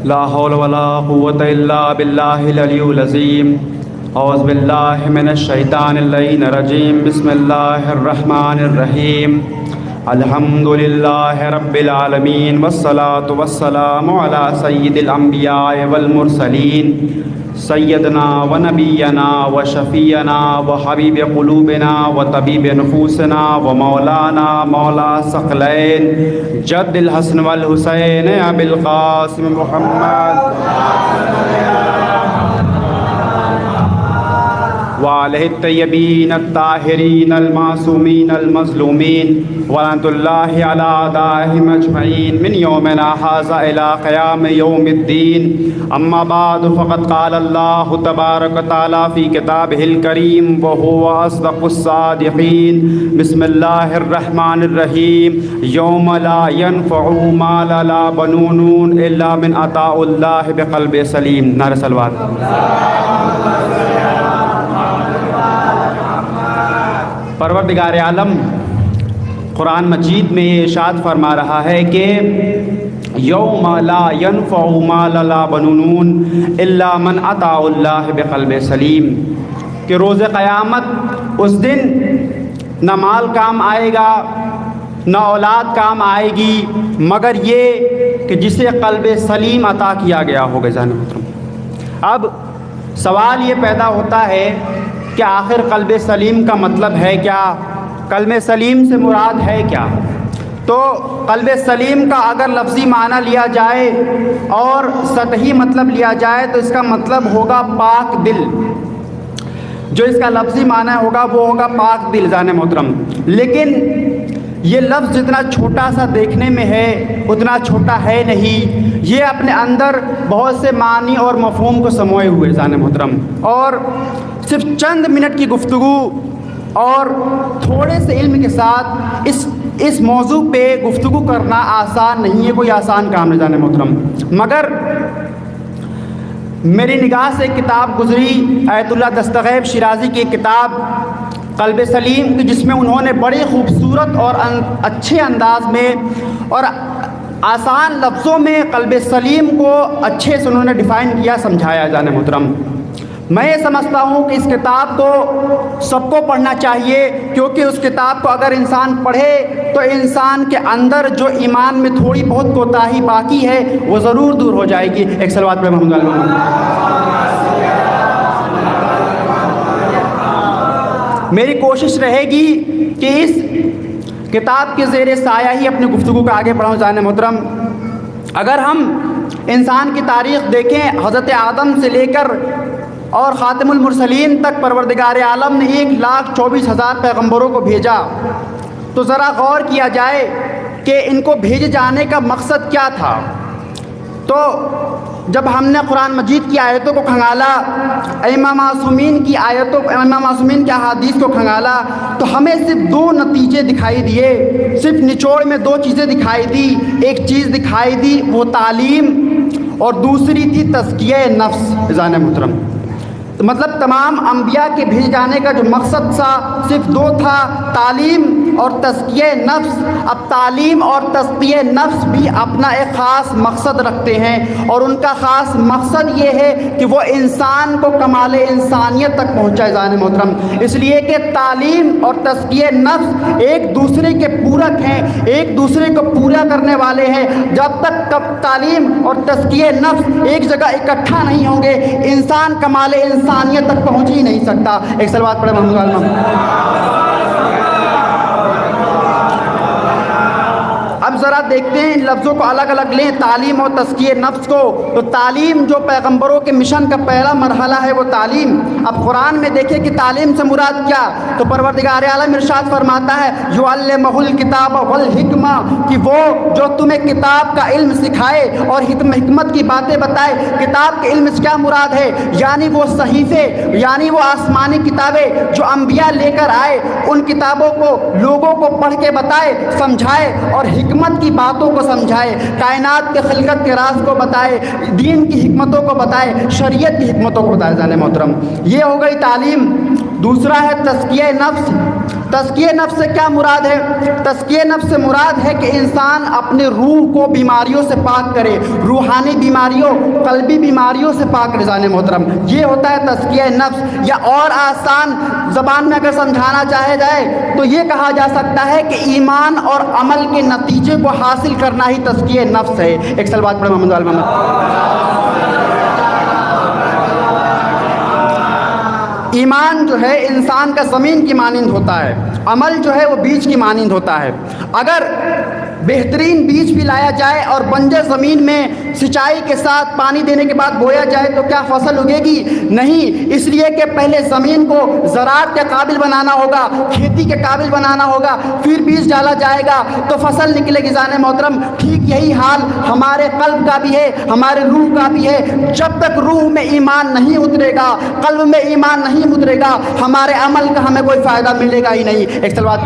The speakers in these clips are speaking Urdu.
لا حول ولا قوة إلا بالله العلي العظيم أعوذ بالله من الشيطان اللعين الرجيم بسم الله الرحمن الرحيم الحمد لله رب العالمين والصلاة والسلام على سيد الأنبياء والمرسلين سيدنا ونبينا وشفينا وحبيب قلوبنا وطبيب نفوسنا ومولانا مولا ثقلين جد الحسن والحسين أبي القاسم محمد وعليه الطيبين الطاهرين المعصومين المظلومين ولعنة الله على أعدائهم أجمعين من يومنا هذا إلى قيام يوم الدين. أما بعد فقد قال الله تبارك وتعالى في كتابه الكريم وهو أصدق الصادقين. بسم الله الرحمن الرحيم. يوم لا ينفع مال لا بنون إلا من أتى الله بقلب سليم. نعرہ صلوات. پروردگار عالم قرآن مجید میں یہ ارشاد فرما رہا ہے کہ یوم لا ينفع مال لا بنون الا من اتى اللہ بقلب سلیم، کہ روز قیامت اس دن نہ مال کام آئے گا نہ اولاد کام آئے گی مگر یہ کہ جسے قلب سلیم عطا کیا گیا ہوگا. جان محترم، اب سوال یہ پیدا ہوتا ہے کہ آخر قلب سلیم کا مطلب ہے کیا؟ قلب سلیم سے مراد ہے کیا؟ تو قلب سلیم کا اگر لفظی معنی لیا جائے اور سطحی مطلب لیا جائے تو اس کا مطلب ہوگا پاک دل. جو اس کا لفظی معنی ہوگا وہ ہوگا پاک دل. جان محترم، لیکن یہ لفظ جتنا چھوٹا سا دیکھنے میں ہے اتنا چھوٹا ہے نہیں. یہ اپنے اندر بہت سے معنی اور مفہوم کو سموئے ہوئے. جان محترم، اور صرف چند منٹ کی گفتگو اور تھوڑے سے علم کے ساتھ اس موضوع پہ گفتگو کرنا آسان نہیں ہے، کوئی آسان کام نہیں. جان محترم، مگر میری نگاہ سے ایک کتاب گزری آیت اللہ دستغیب شیرازی کی کتاب قلب سلیم کی، جس میں انہوں نے بڑی خوبصورت اور اچھے انداز میں اور آسان لفظوں میں قلب سلیم کو اچھے سے انہوں نے ڈیفائن کیا، سمجھایا. جان محترم، میں یہ سمجھتا ہوں کہ اس کتاب کو سب کو پڑھنا چاہیے، کیونکہ اس کتاب کو اگر انسان پڑھے تو انسان کے اندر جو ایمان میں تھوڑی بہت کوتاہی باقی ہے وہ ضرور دور ہو جائے گی. ایک صلوات پڑھیں محمد میری کوشش رہے گی کہ اس کتاب کے زیر سایہ ہی اپنی گفتگو کو آگے بڑھاؤں. جان محترم، اگر ہم انسان کی تاریخ دیکھیں، حضرت آدم سے لے کر اور خاتم المرسلین تک پروردگار عالم نے 1,24,000 پیغمبروں کو بھیجا، تو ذرا غور کیا جائے کہ ان کو بھیجے جانے کا مقصد کیا تھا. تو جب ہم نے قرآن مجید کی آیتوں کو کھنگالا، ائمہ معصومین کی آیتوں، ائمہ معصومین کی احادیث کو کھنگالا، تو ہمیں صرف دو نتیجے دکھائی دیے، صرف نچوڑ میں دو چیزیں دکھائی دی. ایک چیز دکھائی دی وہ تعلیم، اور دوسری تھی تزکیہ نفس. جان محترم، مطلب تمام انبیاء کے بھیجے جانے کا جو مقصد تھا صرف دو تھا، تعلیم اور تزکیہ نفس. اب تعلیم اور تزکیہ نفس بھی اپنا ایک خاص مقصد رکھتے ہیں، اور ان کا خاص مقصد یہ ہے کہ وہ انسان کو کمال انسانیت تک پہنچائے. جان محترم، اس لیے کہ تعلیم اور تزکیہ نفس ایک دوسرے کے پورک ہیں، ایک دوسرے کو پورا کرنے والے ہیں. جب تک تعلیم اور تزکیہ نفس ایک جگہ اکٹھا نہیں ہوں گے انسان کمال انسانیت تک پہنچ ہی نہیں سکتا. ایک صلوات پڑھیں محمد عالم. اب ذرا دیکھتے ہیں ان لفظوں کو الگ الگ لیں، تعلیم اور تزکیہ نفس کو. تو تعلیم جو پیغمبروں کے مشن کا پہلا مرحلہ ہے وہ تعلیم. اب قرآن میں دیکھیں کہ تعلیم سے مراد کیا، تو پروردگار عالم ارشاد فرماتا ہے یعلمہ الکتاب والحکمہ، کہ وہ جو تمہیں کتاب کا علم سکھائے اور حکمت کی باتیں بتائے. کتاب کے علم سے کیا مراد ہے؟ یعنی وہ صحیفے، یعنی وہ آسمانی کتابیں جو انبیاء لے کر آئے، ان کتابوں کو لوگوں کو پڑھ کے بتائے، سمجھائے اور حکمت کی باتوں کو سمجھائے، کائنات کے خلقت کے راز کو بتائے، دین کی حکمتوں کو بتائے، شریعت کی حکمتوں کو بتائے. جان محترم، یہ ہو گئی تعلیم. دوسرا ہے تزکیہ نفس۔ تزکیہ نفس سے کیا مراد ہے؟ تزکیہ نفس سے مراد ہے کہ انسان اپنے روح کو بیماریوں سے پاک کرے، روحانی بیماریوں، قلبی بیماریوں سے پاک کرے جانے محترم، یہ ہوتا ہے تزکیہ نفس۔ یا اور آسان زبان میں اگر سمجھانا چاہے جائے تو یہ کہا جا سکتا ہے کہ ایمان اور عمل کے نتیجے کو حاصل کرنا ہی تزکیہ نفس ہے۔ ایک سال بعد پڑھے محمد وال محمد۔ ایمان جو ہے انسان کا زمین کی مانند ہوتا ہے، عمل جو ہے وہ بیج کی مانند ہوتا ہے۔ اگر بہترین بیج بھی لایا جائے اور بنجر زمین میں سچائی کے ساتھ پانی دینے کے بعد بویا جائے تو کیا فصل اگے گی؟ نہیں، اس لیے کہ پہلے زمین کو زراعت کے قابل بنانا ہوگا، کھیتی کے قابل بنانا ہوگا، پھر بیج ڈالا جائے گا تو فصل نکلے گی جانے محترم۔ ٹھیک یہی حال ہمارے قلب کا بھی ہے، ہمارے روح کا بھی ہے۔ جب تک روح میں ایمان نہیں اترے گا، قلب میں ایمان نہیں اترے گا، ہمارے عمل کا ہمیں کوئی فائدہ ملے گا ہی نہیں۔ ایک سلوات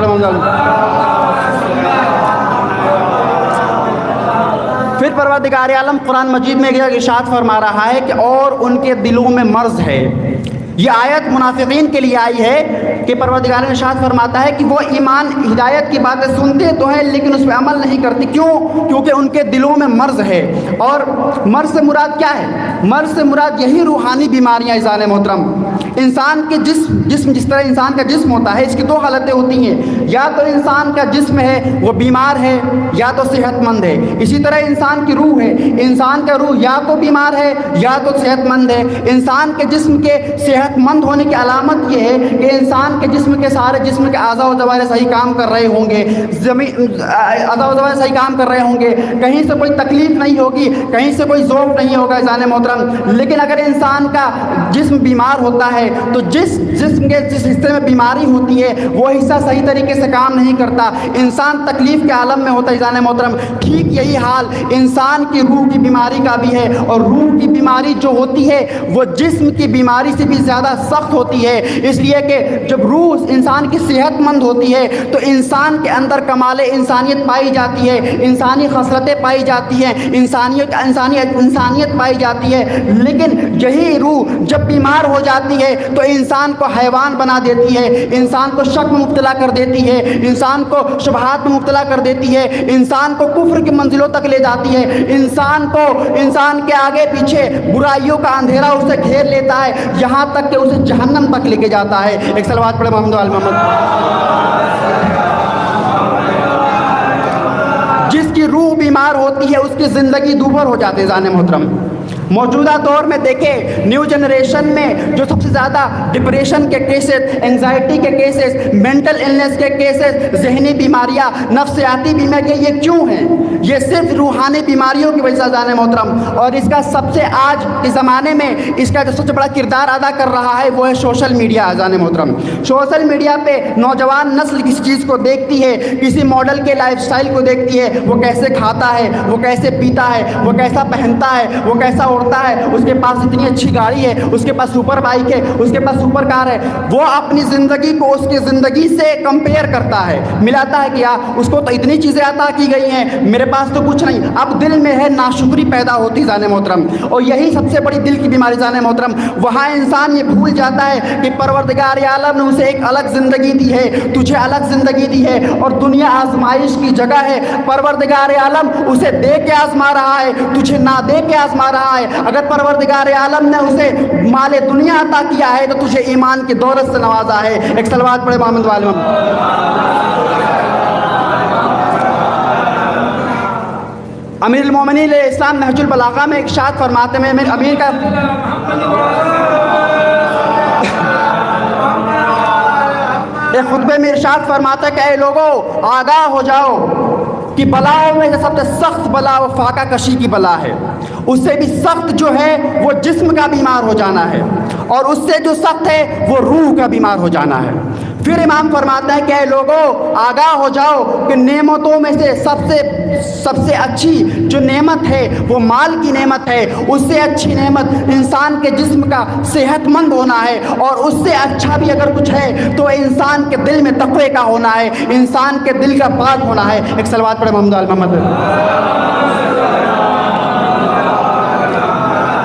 پھر پروردگار عالم قرآن مجید میں ارشاد فرما رہا ہے کہ اور ان کے دلوں میں مرض ہے۔ یہ آیت منافقین کے لیے آئی ہے کہ پروردگار ارشاد فرماتا ہے کہ وہ ایمان ہدایت کی باتیں سنتے تو ہیں لیکن اس پہ عمل نہیں کرتے۔ کیوں؟ کیونکہ ان کے دلوں میں مرض ہے۔ اور مرض سے مراد کیا ہے؟ مرض سے مراد یہی روحانی بیماریاں عزیزان محترم۔ انسان کے جسم جس طرح انسان کا جسم ہوتا ہے، اس کی دو حالتیں ہوتی ہیں، یا تو انسان کا جسم ہے وہ بیمار ہے یا تو صحت مند ہے۔ اسی طرح انسان کی روح ہے، انسان کا روح یا تو بیمار ہے یا تو صحت مند ہے۔ انسان کے جسم کے صحت مند ہونے کی علامت یہ ہے کہ انسان کے جسم کے سارے جسم کے اعضاء و جوارح صحیح کام کر رہے ہوں گے، اعضاء و جوارح صحیح کام کر رہے ہوں گے، کہیں سے کوئی تکلیف نہیں ہوگی، کہیں سے کوئی ذوق نہیں ہوگا عزیزان محترم۔ لیکن اگر انسان کا جسم بیمار ہوتا ہے تو جسم کے جس حصے میں بیماری ہوتی ہے وہ حصہ صحیح طریقے سے کام نہیں کرتا، انسان تکلیف کے عالم میں ہوتا ہے عزیزان محترم۔ ٹھیک یہی حال انسان کی روح کی بیماری کا بھی ہے، اور روح کی بیماری جو ہوتی ہے وہ جسم کی بیماری سے بھی زیادہ سخت ہوتی ہے، اس لیے کہ جب روح انسان کی صحت مند ہوتی ہے تو انسان کے اندر کمال انسانیت پائی جاتی ہے، انسانی خصلتیں پائی جاتی ہیں، انسانیت پائی جاتی ہے۔ لیکن یہی روح جب بیمار ہو جاتی ہے تو انسان کو حیوان بنا دیتی ہے، انسان کو شک میں مبتلا کر دیتی ہے، انسان کو شبہات میں مبتلا کر دیتی ہے، انسان کو کفر کی منزلوں تک لے جاتی ہے، انسان کے آگے پیچھے برائیوں کا اندھیرا اسے گھیر لیتا ہے، یہاں تک کہ اسے جہنم تک لے کے جاتا ہے۔ ایک صلوات پڑھے محمد وال محمد۔ جس کی روح بیمار ہوتی ہے اس کی زندگی دوبھر ہو جاتی ہے ذہن محترم۔ موجودہ دور میں دیکھیں نیو جنریشن میں جو سب سے زیادہ ڈپریشن کے کیسز، انگزائٹی کے کیسز، مینٹل النس کے کیسز، ذہنی بیماریاں، نفسیاتی بیماریاں، یہ کیوں ہیں؟ یہ صرف روحانی بیماریوں کی وجہ سے جانے محترم۔ اور اس کا سب سے آج کے زمانے میں اس کا جو سب سے بڑا کردار ادا کر رہا ہے وہ ہے سوشل میڈیا جانے محترم۔ سوشل میڈیا پہ نوجوان نسل کسی چیز کو دیکھتی ہے، کسی ماڈل کے لائف سٹائل کو دیکھتی ہے، وہ کیسے کھاتا ہے، وہ کیسے پیتا ہے، وہ کیسا پہنتا ہے، وہ کیسا ہے، اس کے پاس اتنی اچھی گاڑی ہے، اس کے پاس سپر بائک ہے، اس کے پاس سپر کار ہے، وہ اپنی زندگی کو اس کی زندگی سے کمپیئر کرتا ہے، ملاتا ہے کہ اس کو تو اتنی چیزیں عطا کی گئی ہیں، میرے پاس تو کچھ نہیں۔ اب دل میں ہے ناشکری پیدا ہوتی جانے محترم، اور یہی سب سے بڑی دل کی بیماری جانے محترم۔ وہاں انسان یہ بھول جاتا ہے کہ پروردگار عالم نے اسے ایک الگ زندگی دی ہے، تجھے الگ زندگی دی ہے، اور دنیا آزمائش کی جگہ ہے۔ پروردگار عالم اسے دے کے آزما رہا ہے، تجھے نہ دے کے آزما رہا ہے۔ اگر پروردگار عالم نے اسے مال دنیا عطا کیا ہے تو تجھے ایمان کی دولت سے نوازا ہے۔ ایک صلوات پڑھے محمد وال محمد۔ امیر المومنین علیہ السلام نہج البلاغہ میں ارشاد فرماتے ہیں، امیر کا ایک خطبے میں ارشاد فرماتا ہے کہ اے لوگو آگاہ ہو جاؤ کہ بلاؤں میں سب سے سخت بلا وہ فاقہ کشی کی بلا ہے، اس سے بھی سخت جو ہے وہ جسم کا بیمار ہو جانا ہے، اور اس سے جو سخت ہے وہ روح کا بیمار ہو جانا ہے۔ پھر امام فرماتا ہے کہ اے لوگو آگاہ ہو جاؤ کہ نعمتوں میں سے سب سے اچھی جو نعمت ہے وہ مال کی نعمت ہے، اس سے اچھی نعمت انسان کے جسم کا صحت مند ہونا ہے، اور اس سے اچھا بھی اگر کچھ ہے تو انسان کے دل میں تقوی کا ہونا ہے، انسان کے دل کا پاک ہونا ہے۔ ایک صلوات پڑھے محمد وال محمد۔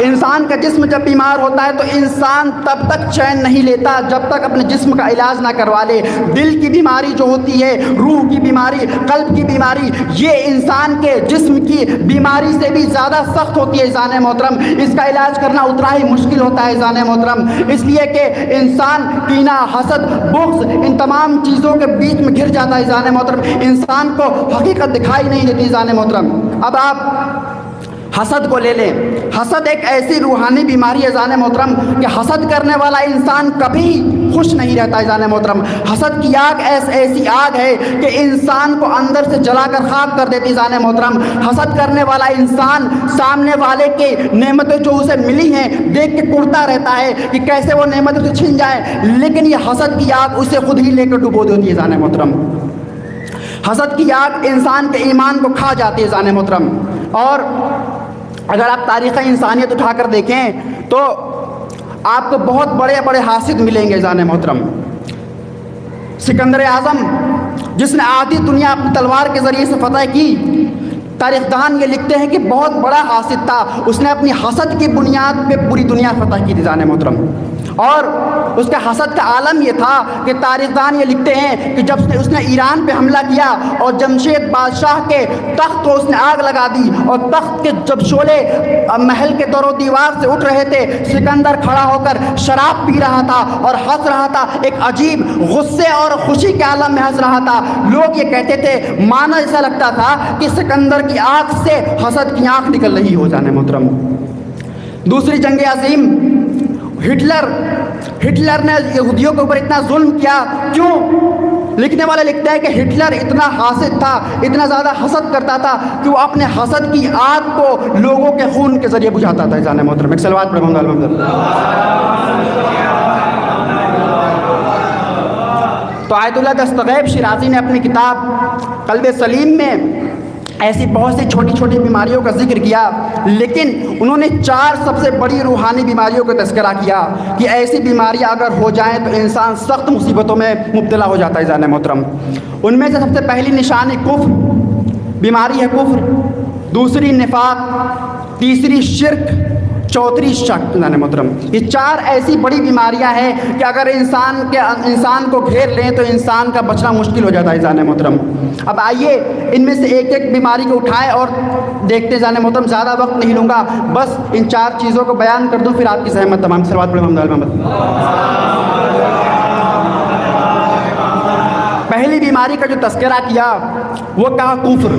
انسان کا جسم جب بیمار ہوتا ہے تو انسان تب تک چین نہیں لیتا جب تک اپنے جسم کا علاج نہ کروا لے. دل کی بیماری جو ہوتی ہے، روح کی بیماری، قلب کی بیماری، یہ انسان کے جسم کی بیماری سے بھی زیادہ سخت ہوتی ہے عزیزان محترم. اس کا علاج کرنا اتنا ہی مشکل ہوتا ہے عزیزان محترم، اس لیے کہ انسان کینہ، حسد، بغض، ان تمام چیزوں کے بیچ میں گھر جاتا ہے عزیزان محترم. انسان کو حقیقت دکھائی نہیں دیتی عزیزان محترم. اب آپ حسد کو لے لیں. حسد ایک ایسی روحانی بیماری ہے عزیزان محترم کہ حسد کرنے والا انسان کبھی خوش نہیں رہتا عزیزان محترم. حسد کی آگ ایسی آگ ہے کہ انسان کو اندر سے جلا کر خاک کر دیتی عزیزان محترم. حسد کرنے والا انسان سامنے والے کی نعمتیں جو اسے ملی ہیں دیکھ کے کڑتا رہتا ہے کہ کیسے وہ نعمتیں اسے چھن جائیں، لیکن یہ حسد کی آگ اسے خود ہی لے کر ڈبو دیتی ہے عزیزان محترم. حسد کی آگ انسان کے ایمان کو کھا جاتی ہے عزیزان محترم. اور اگر آپ تاریخ انسانیت اٹھا کر دیکھیں تو آپ کو بہت بڑے بڑے حاسد ملیں گے عزیزان محترم. سکندر اعظم جس نے آدھی دنیا اپنی تلوار کے ذریعے سے فتح کی، تاریخ دان یہ لکھتے ہیں کہ بہت بڑا حاسد تھا. اس نے اپنی حسد کی بنیاد پہ پوری دنیا فتح کی تھی عزیزان محترم. اور اس کا حسد کا عالم یہ تھا کہ تاریخ دان یہ لکھتے ہیں کہ جب اس نے ایران پہ حملہ کیا اور جمشید بادشاہ کے تخت کو اس نے آگ لگا دی، اور تخت کے جب شعلے محل کے دور و دیوار سے اٹھ رہے تھے، سکندر کھڑا ہو کر شراب پی رہا تھا اور ہنس رہا تھا، ایک عجیب غصے اور خوشی کے عالم میں ہنس رہا تھا. لوگ یہ کہتے تھے، مانا ایسا لگتا تھا کہ سکندر کی آنکھ سے حسد کی آنکھ نکل رہی ہو جانے محترم. دوسری جنگ عظیم، ہٹلر نے یہودیوں کے اوپر اتنا ظلم کیا. کیوں؟ لکھنے والے لکھتے ہیں کہ ہٹلر اتنا حاسد تھا، اتنا زیادہ حسد کرتا تھا کہ وہ اپنے حسد کی آگ کو لوگوں کے خون کے ذریعے بجھاتا تھا عزیزان محترم. ایک صلوات پڑھیں الحمد للہ. تو آیت اللہ دستغیب شیرازی نے اپنی کتاب قلب سلیم میں ایسی بہت سی چھوٹی چھوٹی بیماریوں کا ذکر کیا، لیکن انہوں نے 4 سب سے بڑی روحانی بیماریوں کا تذکرہ کیا کہ ایسی بیماریاں اگر ہو جائیں تو انسان سخت مصیبتوں میں مبتلا ہو جاتا ہے عزیزان محترم. ان میں سے سب سے پہلی نشانی کفر، بیماری ہے کفر. دوسری نفاق، تیسری شرک، چوتھی شک عزیزان محترم. یہ 4 ایسی بڑی بیماریاں ہیں کہ اگر انسان کو گھیر لیں تو انسان کا بچنا مشکل ہو جاتا ہے عزیزان محترم. اب آئیے ان میں سے ایک ایک بیماری کو اٹھائیں اور دیکھتے عزیزان محترم. زیادہ وقت نہیں لوں گا، بس ان 4 چیزوں کو بیان کر دوں، پھر آپ کی زحمت تمام. صلوات پڑھیں محمد. پہلی بیماری کا جو تذکرہ کیا وہ کہا کفر.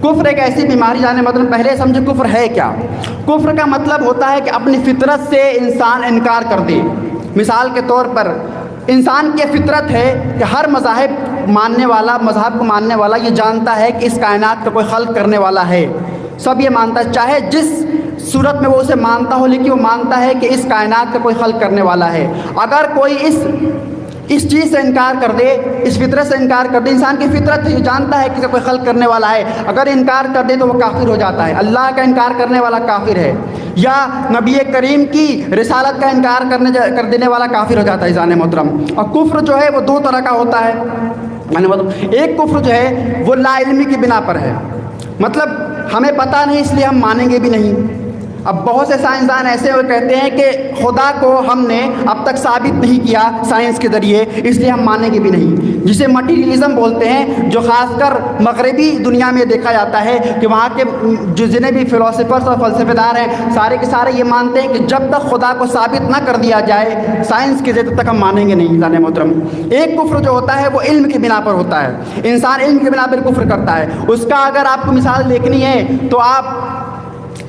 کفر ایک ایسی بیماری جانے مطلب پہلے سمجھے کفر ہے کیا. کفر کا مطلب ہوتا ہے کہ اپنی فطرت سے انسان انکار کر دے. مثال کے طور پر انسان کی فطرت ہے کہ ہر مذہب کو ماننے والا یہ جانتا ہے کہ اس کائنات کا کوئی خلق کرنے والا ہے. سب یہ مانتا ہے، چاہے جس صورت میں وہ اسے مانتا ہو، لیکن وہ مانتا ہے کہ اس کائنات کا کوئی خلق کرنے والا ہے. اگر کوئی اس چیز سے انکار کر دے، اس فطرت سے انکار کر دے، انسان کی فطرت یہ جانتا ہے کہ کوئی خلق کرنے والا ہے، اگر انکار کر دے تو وہ کافر ہو جاتا ہے. اللہ کا انکار کرنے والا کافر ہے، یا نبی کریم کی رسالت کا انکار کر دینے والا کافر ہو جاتا ہے عزیزان محترم. اور کفر جو ہے وہ 2 طرح کا ہوتا ہے. ایک کفر جو ہے وہ لا علمی کی بنا پر ہے، مطلب ہمیں پتہ نہیں اس لیے ہم مانیں گے بھی نہیں. اب بہت سے سائنسدان ایسے ہوئے کہتے ہیں کہ خدا کو ہم نے اب تک ثابت نہیں کیا سائنس کے ذریعے، اس لیے ہم مانیں گے بھی نہیں، جسے مٹیریلزم بولتے ہیں، جو خاص کر مغربی دنیا میں دیکھا جاتا ہے کہ وہاں کے جتنے بھی فلاسفرس اور فلسفہ دار ہیں سارے کے سارے یہ مانتے ہیں کہ جب تک خدا کو ثابت نہ کر دیا جائے سائنس کے ذریعے تک ہم مانیں گے نہیں عزیزان محترم. ایک کفر جو ہوتا ہے وہ علم کی بنا پر ہوتا ہے، انسان علم کی بنا پر کفر کرتا ہے. اس کا اگر آپ کو مثال دیکھنی ہے تو آپ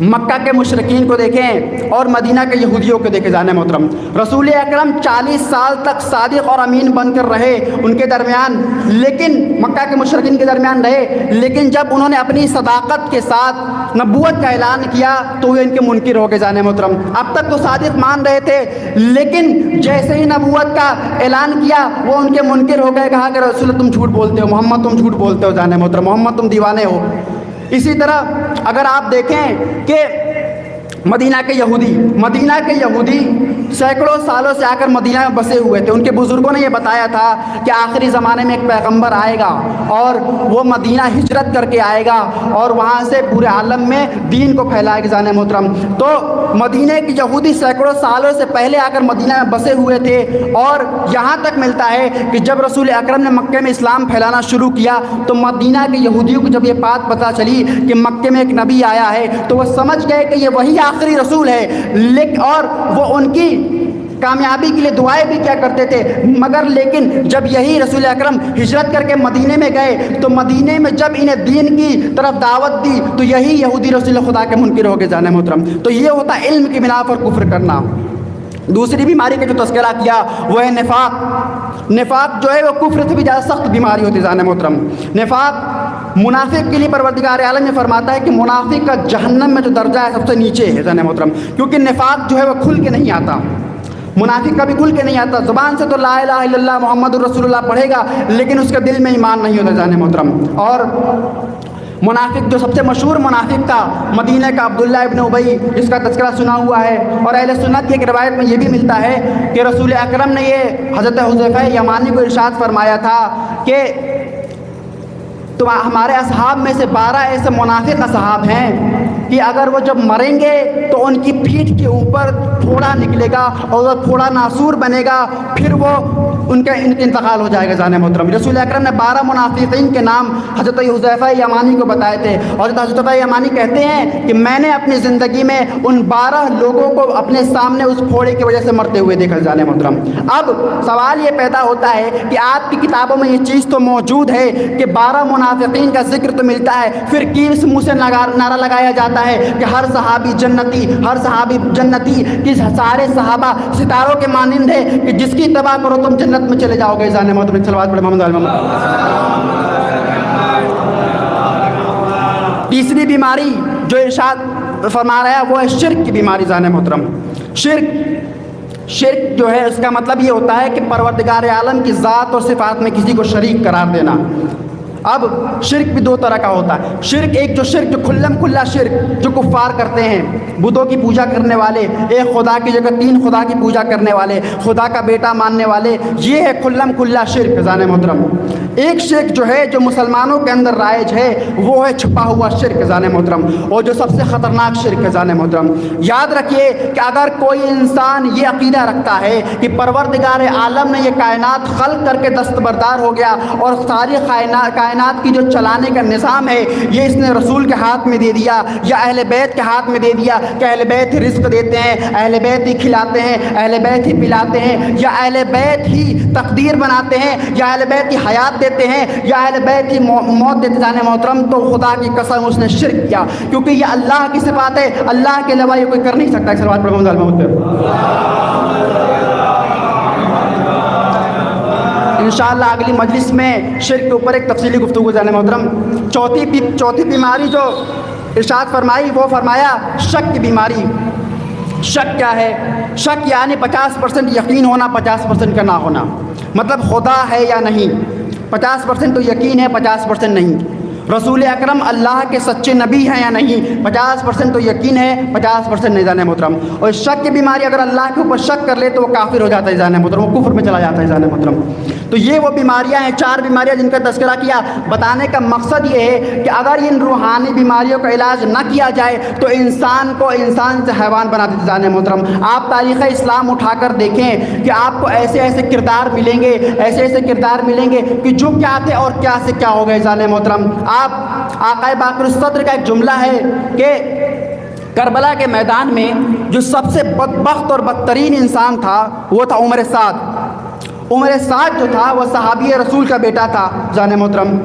مکہ کے مشرکین کو دیکھیں اور مدینہ کے یہودیوں کو دیکھیں عزیزان محترم. رسول اکرم 40 سال تک صادق اور امین بن کر رہے ان کے درمیان، لیکن مکہ کے مشرکین کے درمیان رہے، لیکن جب انہوں نے اپنی صداقت کے ساتھ نبوت کا اعلان کیا تو وہ ان کے منکر ہو گئے عزیزان محترم. اب تک تو صادق مان رہے تھے، لیکن جیسے ہی نبوت کا اعلان کیا وہ ان کے منکر ہو گئے. کہا کہ رسول تم جھوٹ بولتے ہو، محمد تم جھوٹ بولتے ہو عزیزان محترم، محمد تم دیوانے ہو. اسی طرح اگر آپ دیکھیں کہ مدینہ کے یہودی سینکڑوں سالوں سے آ کر مدینہ میں بسے ہوئے تھے. ان کے بزرگوں نے یہ بتایا تھا کہ آخری زمانے میں ایک پیغمبر آئے گا اور وہ مدینہ ہجرت کر کے آئے گا اور وہاں سے پورے عالم میں دین کو پھیلائے گا. جان محترم, تو مدینہ کے یہودی سینکڑوں سالوں سے پہلے آ کر مدینہ میں بسے ہوئے تھے, اور یہاں تک ملتا ہے کہ جب رسول اکرم نے مکے میں اسلام پھیلانا شروع کیا تو مدینہ کے یہودیوں کو جب یہ بات پتہ چلی کہ مکے میں ایک نبی آیا ہے تو وہ سمجھ گئے کہ یہ وہی آخری رسول ہے. اور وہ ان کی کامیابی کے لیے دعائیں بھی کیا کرتے تھے. لیکن جب یہی رسول اکرم ہجرت کر کے مدینے میں گئے تو مدینے میں جب انہیں دین کی طرف دعوت دی تو یہی یہودی رسول خدا کے منکر ہو گئے. جانے محترم, تو یہ ہوتا ہے علم کی بنا پر کفر کرنا. دوسری بیماری کا جو تذکرہ کیا وہ ہے نفاق جو ہے وہ کفر سے بھی زیادہ سخت بیماری ہوتی ہے. جان محترم, نفاق منافق کے لیے پروردگار عالم یہ فرماتا ہے کہ منافق کا جہنم میں جو درجہ ہے سب سے نیچے ہے. جان محترم, کیونکہ نفاق جو ہے وہ کھل کے نہیں آتا, منافق کا بھی کھل کے نہیں آتا. زبان سے تو لا الہ الا اللہ محمد الرسول اللہ پڑھے گا لیکن اس کے دل میں ایمان نہیں ہوتا. جان محترم, اور منافق جو سب سے مشہور منافق تھا مدینہ کا عبداللہ ابن ابی, جس کا تذکرہ سنا ہوا ہے, اور اہل سنت کی ایک روایت میں یہ بھی ملتا ہے کہ رسول اکرم نے یہ حضرت حذیفہ یمانی کو ارشاد فرمایا تھا کہ تو ہمارے اصحاب میں سے 12 ایسے منافق اصحاب ہیں کہ اگر وہ جب مریں گے تو ان کی پیٹھ کے اوپر پھوڑا نکلے گا اور وہ پھوڑا ناسور بنے گا, پھر وہ ان کا انتقال ہو جائے گا. جان محترم, رسول اکرم نے 12 منافقین کے نام حضرت حذیفہ یمانی کو بتائے تھے, اور حضرت حذیفہ یمانی کہتے ہیں کہ میں نے اپنی زندگی میں ان 12 لوگوں کو اپنے سامنے اس پھوڑے کی وجہ سے مرتے ہوئے دیکھا. جان محترم, اب سوال یہ پیدا ہوتا ہے کہ آپ کی کتابوں میں یہ چیز تو موجود ہے کہ 12 منافقین کا ذکر تو ملتا ہے, پھر کس منہ سے نعرہ لگایا جاتا ہے کہ ہر صحابی جنتی کہ سارے صحابہ ستاروں کے مانند ہے کہ جس کی اتباع کرو تم جنت میں چلے جاؤ گے. جان محترم, صلوات پڑھیں محمد علی محمد. تیسری بیماری جو ارشاد فرما رہا ہے وہ ہے شرک کی بیماری. جان محترم, شرک جو ہے اس کا مطلب یہ ہوتا ہے کہ پروردگار عالم کی ذات اور صفات میں کسی کو شریک قرار دینا. اب شرک بھی 2 طرح کا ہوتا ہے. ایک جو کھلم کھلا شرک جو کفار کرتے ہیں, بتوں کی پوجا کرنے والے, ایک خدا کی جگہ 3 خدا کی پوجا کرنے والے, خدا کا بیٹا ماننے والے, یہ ہے کھلم کھلا شرک. جان محترم, ایک شرک جو ہے جو مسلمانوں کے اندر رائج ہے وہ ہے چھپا ہوا شرک. جان محترم, اور جو سب سے خطرناک شرک ہے. جان محترم, یاد رکھیے کہ اگر کوئی انسان یہ عقیدہ رکھتا ہے کہ پروردگار عالم نے یہ کائنات خلق کر کے دستبردار ہو گیا اور ساری کائنات کی جو چلانے کا نظام ہے یہ اس نے رسول کے ہاتھ میں دے دیا یا اہل بیت کے ہاتھ میں دے دیا کہ اہل بیت ہی رزق دیتے ہیں, اہل بیت ہی کھلاتے ہیں, اہل بیت ہی پلاتے ہیں, یا اہل بیت ہی تقدیر بناتے ہیں, یا اہل بیت ہی حیات دیتے ہیں, یا اہل بیت ہی موت دیتے. جان محترم, تو خدا کی قسم اس نے شرک کیا, کیونکہ یہ اللہ کی صفات ہے, اللہ کے علاوہ یہ کوئی کر نہیں سکتا. صلوات پڑھیں محمد علی. انشاءاللہ اگلی مجلس میں شرک کے اوپر ایک تفصیلی گفتگو. جان محترم, چوتھی بیماری جو ارشاد فرمائی وہ فرمایا شک کی بیماری. شک کیا ہے؟ شک یعنی 50% یقین ہونا, 50% کا نہ ہونا. مطلب خدا ہے یا نہیں, 50% تو یقین ہے, 50% نہیں. رسول اکرم اللہ کے سچے نبی ہیں یا نہیں, 50% تو یقین ہے, 50% نہیں. جان محترم, اور شک کی بیماری اگر اللہ کے اوپر شک کر لے تو وہ کافر ہو جاتا ہے. جان محترم, وہ کفر میں چلا جاتا ہے. جان محترم, تو یہ وہ بیماریاں ہیں, 4 بیماریاں جن کا تذکرہ کیا. بتانے کا مقصد یہ ہے کہ اگر ان روحانی بیماریوں کا علاج نہ کیا جائے تو انسان کو انسان سے حیوان بنا دیتے. جان محترم, آپ تاریخ اسلام اٹھا کر دیکھیں کہ آپ کو ایسے ایسے کردار ملیں گے, ایسے ایسے کردار ملیں گے کہ جو کیا تھے اور کیا سے کیا ہو گئے. جان محترم, آپ آقا باقر الصدر کا ایک جملہ ہے کہ کربلا کے میدان میں جو سب سے بدبخت اور بدترین انسان تھا وہ تھا عمر سعد. عمر سعد جو تھا وہ صحابی رسول کا بیٹا تھا. جان محترم,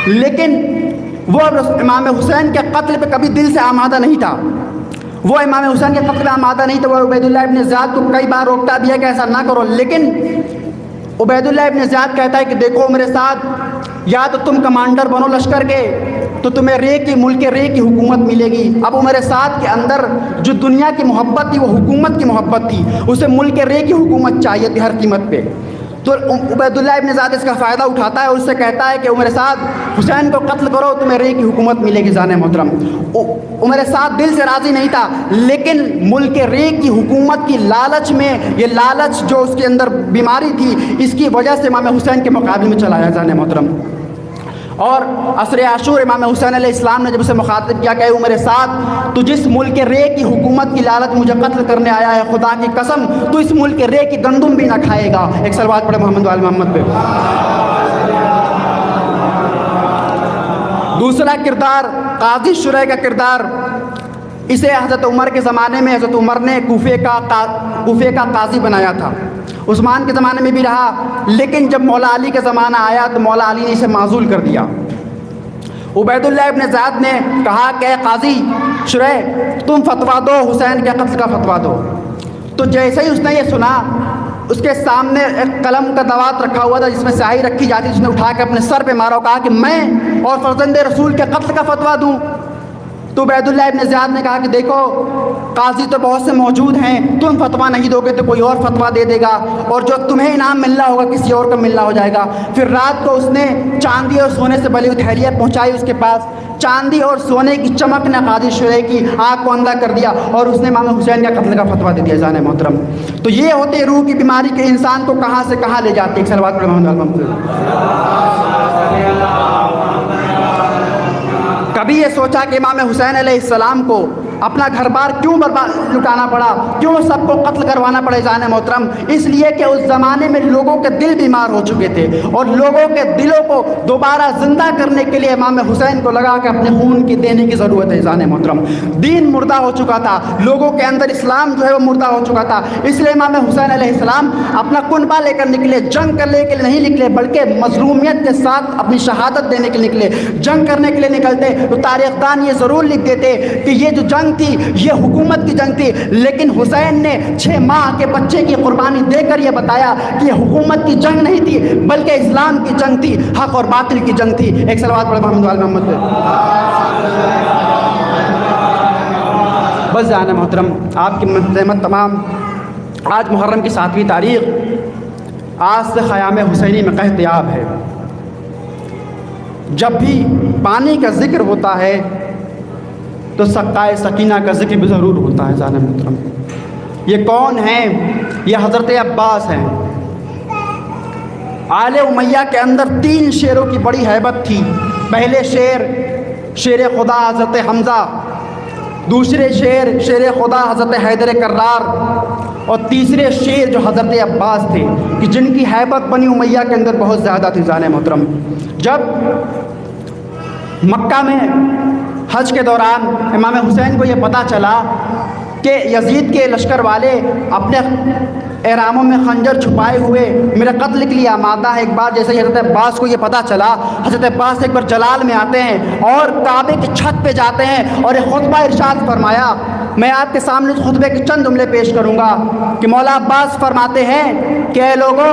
لیکن وہ امام حسین کے قتل پہ کبھی دل سے آمادہ نہیں تھا. وہ امام حسین کے قتل پہ آمادہ نہیں تھا. وہ عبید اللہ ابن زیاد کو کئی بار روکتا بھی ہے کہ ایسا نہ کرو, لیکن عبید اللہ ابن زیاد کہتا ہے کہ دیکھو عمر سعد, یا تو تم کمانڈر بنو لشکر کے تو تمہیں ملک رے کی حکومت ملے گی. اب عمر سعد کے اندر جو دنیا کی محبت تھی وہ حکومت کی محبت تھی, اسے ملک رے کی حکومت چاہیے تھی ہر قیمت پہ. تو عبیداللہ ابن زیاد اس کا فائدہ اٹھاتا ہے اور اس سے کہتا ہے کہ عمر سعد حسین کو قتل کرو تمہیں رے کی حکومت ملے گی جان محترم۔ عمر سعد دل سے راضی نہیں تھا، لیکن ملک رے کی حکومت کی لالچ میں، یہ لالچ جو اس کے اندر بیماری تھی، اس کی وجہ سے امام حسین کے مقابلے میں چلا آیا جان محترم۔ اور عصر عاشور امام حسین علیہ السلام نے جب اسے مخاطب کیا کہ اے عمر سعد، تو جس ملک رے کی حکومت کی لالچ مجھے قتل کرنے آیا ہے، خدا کی قسم تو اس ملک رے کی گندم بھی نہ کھائے گا۔ ایک صلوات پڑھے محمد وآل محمد پہ۔ دوسرا کردار قاضی شرح کا کردار، اسے حضرت عمر کے زمانے میں حضرت عمر نے کوفے کا قاضی بنایا تھا، عثمان کے زمانے میں بھی رہا، لیکن جب مولا علی کا زمانہ آیا تو مولا علی نے اسے معزول کر دیا۔ عبیداللہ ابن زیاد نے کہا کہ اے قاضی شرح تم فتویٰ دو، حسین کے قتل کا فتویٰ دو۔ تو جیسے ہی اس نے یہ سنا، اس کے سامنے ایک قلم کا دوات رکھا ہوا تھا جس میں سیاہی رکھی جاتی، اس نے اٹھا کے اپنے سر پہ مارا اور کہا کہ میں اور فرزند رسول کے قتل کا فتویٰ دوں۔ تو عبیداللہ ابن زیاد نے کہا کہ دیکھو قاضی تو بہت سے موجود ہیں، تم فتویٰ نہیں دو گے تو کوئی اور فتویٰ دے دے گا، اور جو تمہیں انعام ملنا ہوگا کسی اور کو ملنا ہو جائے گا۔ پھر رات کو اس نے چاندی اور سونے سے بلی ہوئی تھیلیاں پہنچائی اس کے پاس، چاندی اور سونے کی چمک نے قاضی شرح کی آنکھ کو اندھا کر دیا اور اس نے امام حسین کا قتل کا فتویٰ دے دیا جان محترم۔ تو یہ ہوتے روح کی بیماری کے انسان کو کہاں سے کہاں لے جاتے۔ ایک صلوات پڑھے محمد محمد۔ کبھی یہ سوچا کہ امام حسین علیہ السلام کو اپنا گھر بار کیوں لٹانا پڑا، کیوں سب کو قتل کروانا پڑے جان محترم؟ اس لیے کہ اس زمانے میں لوگوں کے دل بیمار ہو چکے تھے، اور لوگوں کے دلوں کو دوبارہ زندہ کرنے کے لیے امام حسین کو لگا کہ اپنے خون کی دینے کی ضرورت ہے جان محترم۔ دین مردہ ہو چکا تھا، لوگوں کے اندر اسلام جو ہے وہ مردہ ہو چکا تھا، اس لیے امام حسین علیہ السلام اپنا کنبہ لے کر نکلے، جنگ کرنے کے لیے نہیں نکلے بلکہ مظلومیت کے ساتھ اپنی شہادت دینے کے لیے نکلے۔ جنگ کرنے کے لیے نکلتے تو تاریخ دان یہ ضرور لکھ دیتے کہ یہ جو جنگ تھی یہ حکومت کی جنگ تھی، لیکن حسین نے 6 ماہ کے بچے کی قربانی دے کر یہ بتایا کہ یہ حکومت کی جنگ نہیں تھی بلکہ اسلام کی جنگ تھی، حق اور باطل کی جنگ تھی۔ ایک صلوات پڑھے محمد وآل محمد پہ۔ بس جان محترم، آپ کی نعمت تمام۔ آج محرم کی 7ویں تاریخ، آج سے خیام حسینی میں قحطیاب ہے۔ جب بھی پانی کا ذکر ہوتا ہے تو سقائے سکینہ کا ذکر بھی ضرور ہوتا ہے جان محترم۔ یہ کون ہیں؟ یہ حضرت عباس ہیں۔ آل امیہ کے اندر 3 شیروں کی بڑی ہیبت تھی۔ پہلے شیر خدا حضرت حمزہ، دوسرے شیر خدا حضرت حیدر کرار، اور تیسرے شیر جو حضرت عباس تھے، کہ جن کی ہیبت بنی امیہ کے اندر بہت زیادہ تھی جان محترم۔ جب مکہ میں حج کے دوران امام حسین کو یہ پتہ چلا کہ یزید کے لشکر والے اپنے احراموں میں خنجر چھپائے ہوئے میرے قتل کے لیے آمادہ ہے، ایک بار جیسے حضرت عباس کو یہ پتہ چلا، حضرت عباس ایک بار جلال میں آتے ہیں اور کعبے کی چھت پہ جاتے ہیں اور ایک خطبہ ارشاد فرمایا۔ میں آپ کے سامنے خطبے کے چند جملے پیش کروں گا کہ مولا عباس فرماتے ہیں کہ اے لوگوں،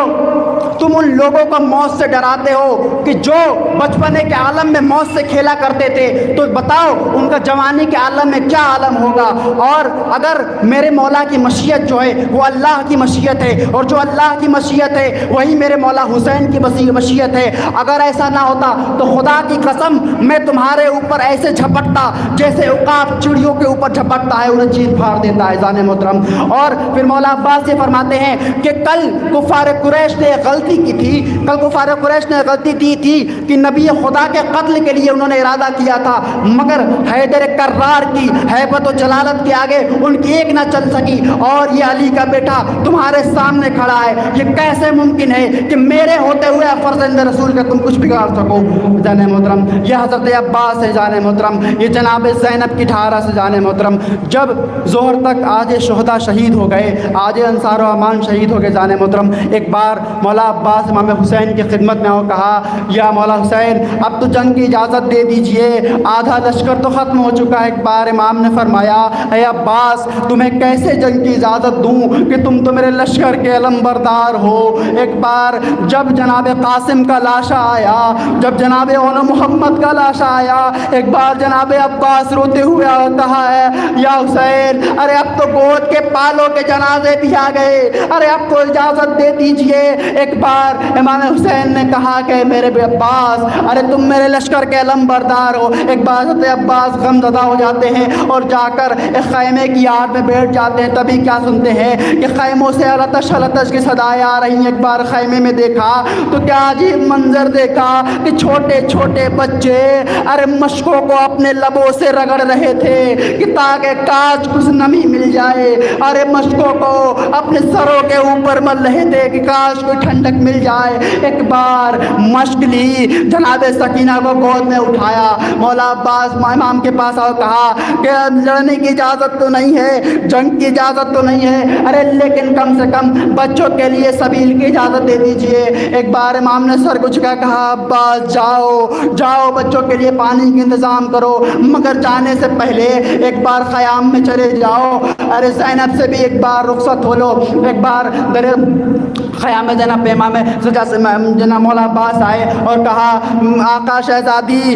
تم ان لوگوں کو موت سے ڈراتے ہو کہ جو بچپنے کے عالم میں موت سے کھیلا کرتے تھے، تو بتاؤ ان کا جوانی کے عالم میں کیا عالم ہوگا؟ اور اگر میرے مولا کی مشیت جو ہے وہ اللہ کی مشیت ہے، اور جو اللہ کی مشیت ہے وہی میرے مولا حسین کی مشیت ہے، اگر ایسا نہ ہوتا تو خدا کی قسم میں تمہارے اوپر ایسے جھپٹتا جیسے عقاب چڑیوں کے اوپر جھپٹتا ہے، انہیں چیر پھاڑ دیتا ہے جان محترم۔ اور پھر مولا عباس یہ فرماتے ہیں کہ کل کفار قریش نے غلطی کی تھی، کفار قریش نے غلطی کی تھی کہ نبی خدا کے قتل کے لیے انہوں نے ارادہ کیا تھا، مگر حیدر کرار کی ہیبت و جلالت کے آگے ان کی ایک نہ چل سکی، اور یہ علی کا بیٹا تمہارے سامنے کھڑا ہے، یہ کیسے ممکن ہے کہ میرے ہوتے ہوئے فرزند رسول کا تم کچھ بگاڑ سکو جان محترم؟ یہ حضرت عباس ہے جان محترم، یہ جناب زینب کی ڈھارا سے جان محترم۔ جب ظہر تک آج شہداء شہید ہو گئے، آج انصار و امان شہید ہو گئے جان محترم، ایک بار مولا عباس امام حسین کی خدمت میں کہا یا مولا حسین اب تو جنگ کی اجازت دے دیجئے، آدھا لشکر تو ختم ہو چکا ہے۔ ایک بار امام نے فرمایا اے عباس تمہیں کیسے جنگ کی اجازت دوں کہ تم تو میرے لشکر کے علمبردار ہو۔ ایک بار جب جناب قاسم کا لاشا آیا، جب جناب اون محمد کا لاشا آیا، ایک بار جناب عباس روتے ہوئے کہا ہے یا حسین ارے اب تو گود کے پالوں کے جنازے بھی آ گئے، ارے اب تو اجازت دے دیجئے۔ ایک بار امام حسین نے کہا کہ میرے عباس ارے تم میرے لشکر کے علم بردار ہو۔ ایک بار حضرت عباس غمزدہ ہو جاتے ہیں اور جا کر ایک خیمے کی آڑ میں بیٹھ جاتے ہیں۔ تبھی کیا سنتے ہیں کہ خیموں سے لطش لطش کی صدائیں آ رہی ہیں۔ ایک بار خیمے میں دیکھا تو کیا عجیب منظر دیکھا کہ چھوٹے چھوٹے بچے ارے مشکوں کو اپنے لبوں سے رگڑ رہے تھے کہ تاکہ کاش کچھ نمی مل جائے، ارے مشکوں کو اپنے سروں کے اوپر مل رہے تھے کہ کاش کوئی ٹھنڈک مل جائے۔ ایک بار مشک لی، جناب سکینہ کو گود میں اٹھایا، مولا عباس امام کے پاس آؤ، کہا کہ لڑنے کی اجازت تو نہیں ہے، جنگ کی اجازت تو نہیں ہے، ارے لیکن کم سے کم بچوں کے لیے سبیل کی اجازت دے دیجئے۔ ایک بار امام نے سر کو جھکا، کہا عباس جاؤ جاؤ بچوں کے لیے پانی کا انتظام کرو، مگر جانے سے پہلے ایک بار خیام میں چلے جاؤ، ارے زینب سے بھی ایک بار رخصت ہو لو۔ ایک بار خیام میں جناب امام جناب مولا عباس آئے اور کہا آقا شہزادی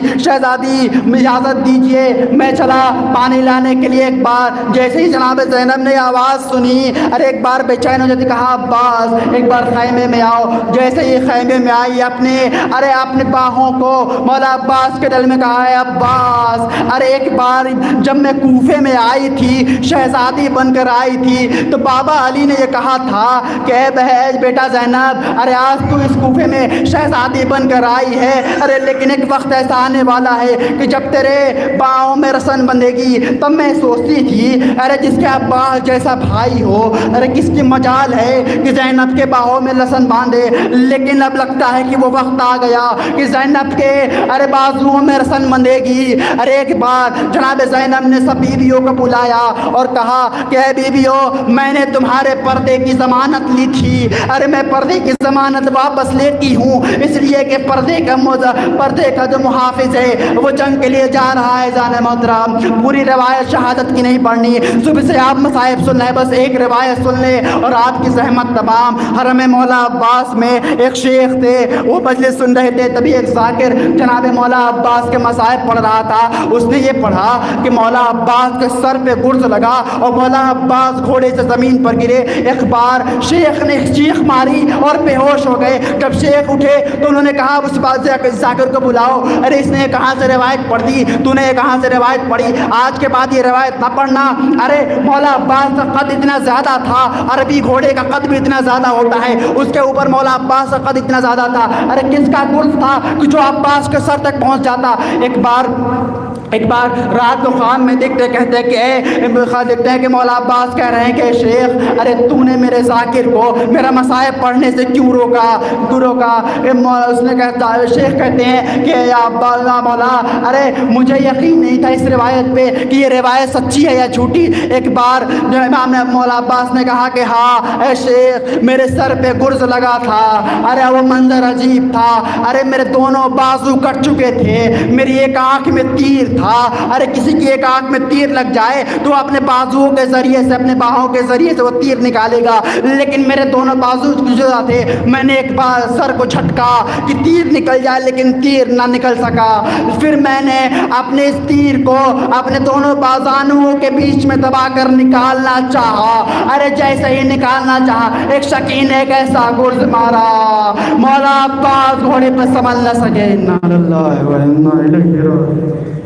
اجازت دیجئے میں چلا پانی لانے کے لیے۔ ایک بار جیسے ہی جناب زینب نے آواز سنی ارے ایک بار بے چین ہو جاتی، کہا عباس ایک بار خیمے میں آؤ۔ جیسے ہی خیمے میں آئی اپنے باہوں کو مولا عباس کے دل میں کہا ہے عباس ارے ایک بار جب میں کوفے میں آئی تھی شہزادی بن کر آئی تھی تو بابا علی نے یہ کہا تھا کہ اے بہن بیٹا زینب ارے آج تو اس کوفے میں شہزادی بن کر آئی ہے، ارے لیکن ایک وقت ایسا آنے والا ہے کہ جب تیرے باہوں میں رسن بندھے گی تب میں سوچتی تھی ارے جس کے عباس جیسا بھائی ہو ارے کس کی مجال ہے کہ زینب کے باہوں میں لسن باندھے، لیکن اب لگتا ہے کہ وہ وقت آ گیا کہ زینب کے ارے بازوؤں میں رسن بندھے گی۔ ارے ایک بار جناب زینب نے سب بیویوں کو بلایا اور کہا کہ اے بیویوں میں نے تمہارے پردے کی ضمانت لی تھی، ارے میں پردے کی ضمانت واپس لیتی ہوں اس لیے کہ پردے کا جو محافظ ہے وہ جنگ کے لیے جا رہا ہے۔ جان محترم پوری روایت شہادت کی نہیں پڑھنی، صبح سے آپ مصائب سن لیں، بس ایک روایت سن لیں اور آپ کی زحمت تمام۔ حرم مولا عباس میں ایک شیخ تھے، وہ مجلس سن رہے تھے، تبھی ایک ذاکر جناب مولا عباس کے مصائب پڑھ رہا تھا۔ اس نے یہ پڑھا کہ مولا عباس کے سر پہ گرز لگا اور مولا عباس گھوڑے سے زمین پر گرے۔ ایک بار شیخ نے چیخ ماری اور بے ہوش ہو گئے۔ جب شیخ اٹھے تو انہوں نے کہا اس بات سے ذاکر کو بلاؤ، ارے اس نے کہاں سے روایت پڑھ دی، تو نے کہاں سے روایت پڑھی، آج کے بعد یہ روایت نہ پڑھنا۔ ارے مولا عباس کا قد اتنا زیادہ تھا، عربی گھوڑے کا قد بھی اتنا زیادہ ہوتا ہے، اس کے اوپر مولا عباس کا قد اتنا زیادہ تھا، ارے کس کا گرز تھا کہ جو عباس کے سر تک پہنچ جاتا۔ ایک بار رات کو خواب میں دیکھتے کہتے کہ مولا عباس کہہ رہے ہیں کہ شیخ ارے تو نے میرے ذاکر کو میرا مصائب پڑھنے سے کیوں روکا۔ اس نے کہتا شیخ کہتے ہیں کہ یا مولا ارے مجھے یقین نہیں تھا اس روایت پہ کہ یہ روایت سچی ہے یا جھوٹی۔ ایک بار جو امام مولا عباس نے کہا کہ ہاں اے شیخ میرے سر پہ گرز لگا تھا، ارے وہ منظر عجیب تھا، ارے میرے دونوں بازو کٹ چکے تھے، میری ایک آنکھ میں تیر تھا، ارے کسی کی ایک آنکھ میں تیر لگ جائے تو اپنے بازوؤں کے ذریعے سے اپنے باہوں کے ذریعے سے وہ تیر نکالے گا، لیکن میرے دونوں بازو جدا تھے، میں نے ایک بار سر کو جھٹکا کہ تیر نکل جائے لیکن تیر نہ نکل سکا، پھر میں نے اپنے اس تیر کو اپنے دونوں بازانوں کے بیچ میں دبا کر نکالنا چاہا، ارے جیسے ہی نکالنا چاہا ایک شکی نے ایک ایسا گرز مارا مولا عباس گھوڑے پہ سنبھل نہ سکے۔ انا للہ و انا الیہ راجعون۔